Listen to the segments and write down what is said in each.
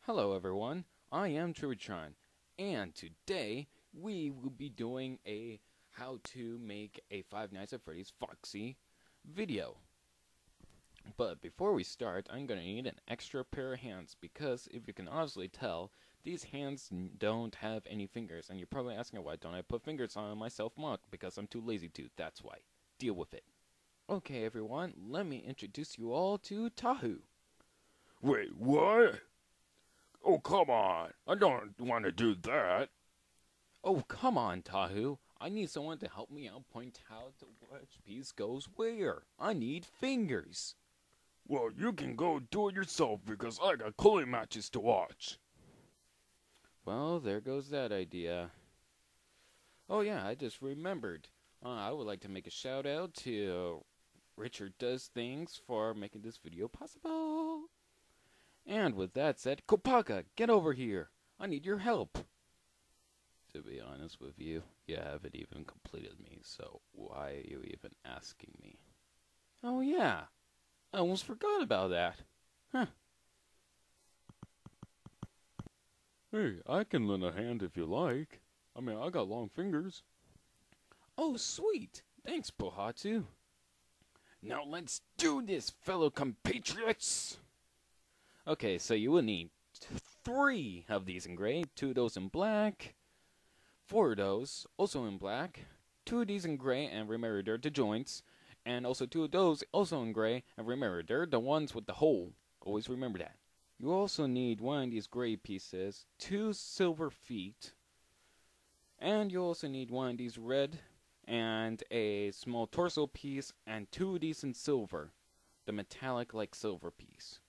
Hello everyone, I am Trubitron, and today we will be doing a how to make a Five Nights at Freddy's Foxy video. But before we start, I'm going to need an extra pair of hands because if you can obviously tell, these hands don't have any fingers, and you're probably asking why don't I put fingers on myself mod because I'm too lazy to, that's why. Deal with it. Okay everyone, let me introduce you all to Tahu. Wait, what? Oh, come on. I don't want to do that. Oh, come on, Tahu. I need someone to help me out point out which piece goes where. I need fingers. Well, you can go do it yourself because I got cooling matches to watch. Well, there goes that idea. Oh yeah, I just remembered. I would like to make a shout out to Richard Does Things for making this video possible. And with that said, Kopaka, get over here. I need your help. To be honest with you, you haven't even completed me, so why are you even asking me? Oh yeah, I almost forgot about that. Huh. Hey, I can lend a hand if you like. I mean, I got long fingers. Oh sweet, thanks Pohatu. Now let's do this, fellow compatriots! Okay, so you will need 3 of these in gray, 2 of those in black, 4 of those also in black, 2 of these in gray, and remember they're the joints, and also 2 of those also in gray, and remember they're the ones with the hole. Always remember that. You also need 1 of these gray pieces, 2 silver feet, and you also need 1 of these red, and a small torso piece, and 2 of these in silver, the metallic like silver piece.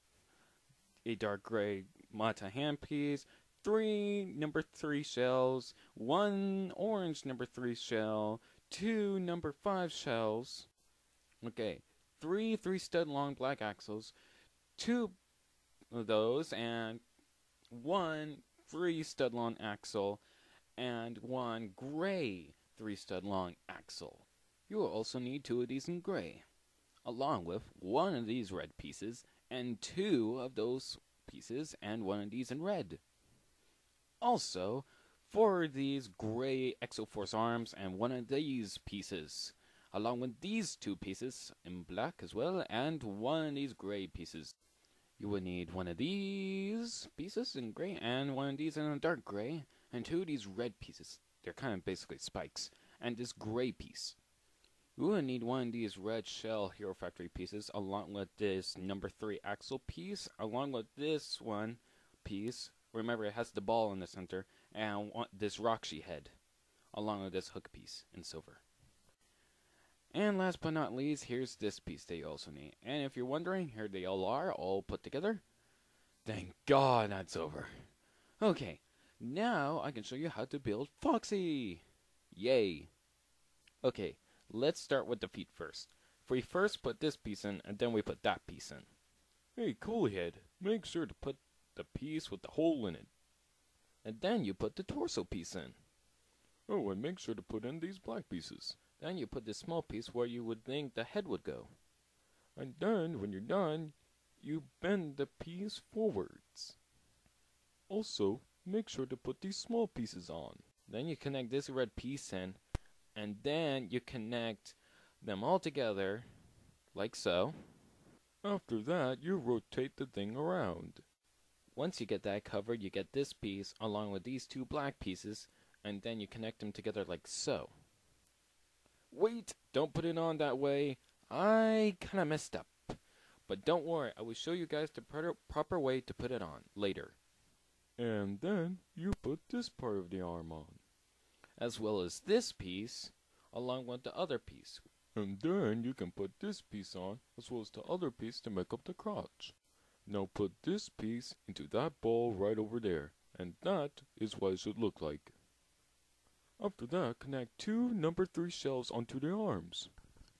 A dark gray mata hand piece, 3 number 3 shells, 1 orange number 3 shell, 2 number 5 shells. Okay, 3 3-stud long black axles, 2 of those, and 1 3-stud long axle, and 1 gray 3-stud long axle. You will also need 2 of these in gray, along with 1 of these red pieces, and 2 of those pieces, and 1 of these in red. Also, 4 of these gray Exoforce arms, and 1 of these pieces, along with these 2 pieces in black as well, and 1 of these gray pieces. You will need 1 of these pieces in gray, and 1 of these in a dark gray, and 2 of these red pieces. They're kind of basically spikes, and this gray piece. You will need 1 of these red shell Hero Factory pieces, along with this number 3 axle piece, along with this one piece. Remember, it has the ball in the center, and this Roxy head, along with this hook piece in silver. And last but not least, here's this piece that you also need. And if you're wondering, here they all are, all put together. Thank God that's over. Okay, now I can show you how to build Foxy. Yay. Okay. Let's start with the feet first. We first put this piece in, and then we put that piece in. Hey, Coolhead, make sure to put the piece with the hole in it. And then you put the torso piece in. Oh, and make sure to put in these black pieces. Then you put this small piece where you would think the head would go. And then, when you're done, you bend the piece forwards. Also, make sure to put these small pieces on. Then you connect this red piece in, and then you connect them all together, like so. After that, you rotate the thing around. Once you get that covered, you get this piece along with these 2 black pieces, and then you connect them together like so. Wait, don't put it on that way. I kinda messed up. But don't worry, I will show you guys the proper way to put it on later. And then you put this part of the arm on, as well as this piece, along with the other piece. And then you can put this piece on, as well as the other piece to make up the crotch. Now put this piece into that ball right over there, and that is what it should look like. After that, connect 2 number 3 shells onto the arms.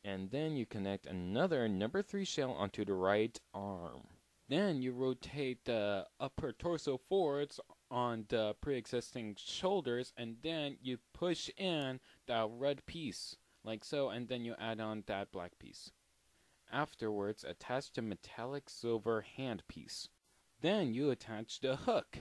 And then you connect another number 3 shell onto the right arm. Then you rotate the upper torso forwards on the pre-existing shoulders, and then you push in that red piece, like so, and then you add on that black piece. Afterwards, attach the metallic silver hand piece. Then you attach the hook.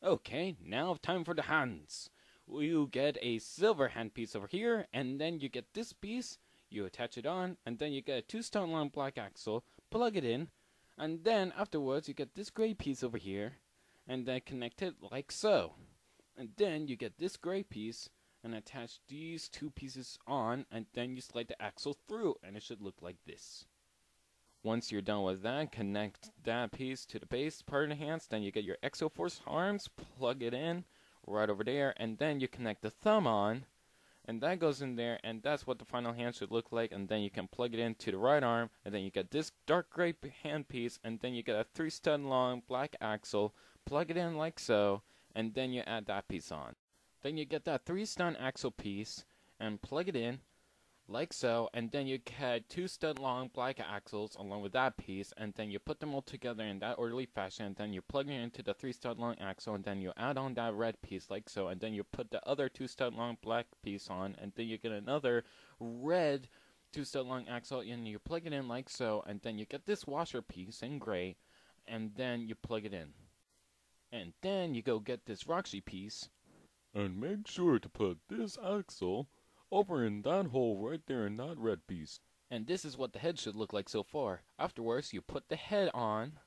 Okay, now time for the hands. You get a silver handpiece over here, and then you get this piece, you attach it on, and then you get a 2-stone long black axle, plug it in, and then afterwards you get this gray piece over here, and then connect it like so. And then you get this gray piece, and attach these 2 pieces on, and then you slide the axle through, and it should look like this. Once you're done with that, connect that piece to the base part of the hands, then you get your Exoforce arms, plug it in right over there, and then you connect the thumb on, and that goes in there, and that's what the final hand should look like. And then you can plug it into the right arm, and then you get this dark gray hand piece, and then you get a 3-stud long black axle, plug it in like so, and then you add that piece on. Then you get that 3-stud axle piece, and plug it in like so, and then you get 2-stud long black axles along with that piece, and then you put them all together in that orderly fashion, and then you plug it into the 3-stud long axle, and then you add on that red piece like so, and then you put the other 2-stud long black piece on, and then you get another red 2-stud long axle, and you plug it in like so, and then you get this washer piece in gray, and then you plug it in. And then you go get this Roxy piece, and make sure to put this axle over in that hole right there in that red piece. And this is what the head should look like so far. Afterwards, you put the head on,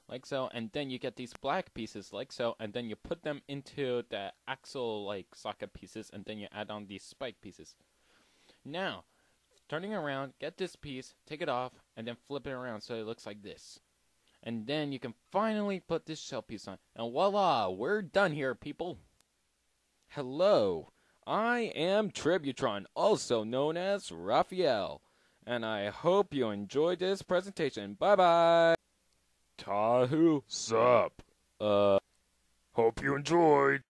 like so, and then you get these black pieces, like so, and then you put them into the axle, like, socket pieces, and then you add on these spike pieces. Now, turning around, get this piece, take it off, and then flip it around so it looks like this. And then you can finally put this shell piece on. And voila, we're done here, people. Hello. I am Tributron, also known as Raphael, and I hope you enjoyed this presentation. Bye-bye! Tahu, sup? Hope you enjoyed.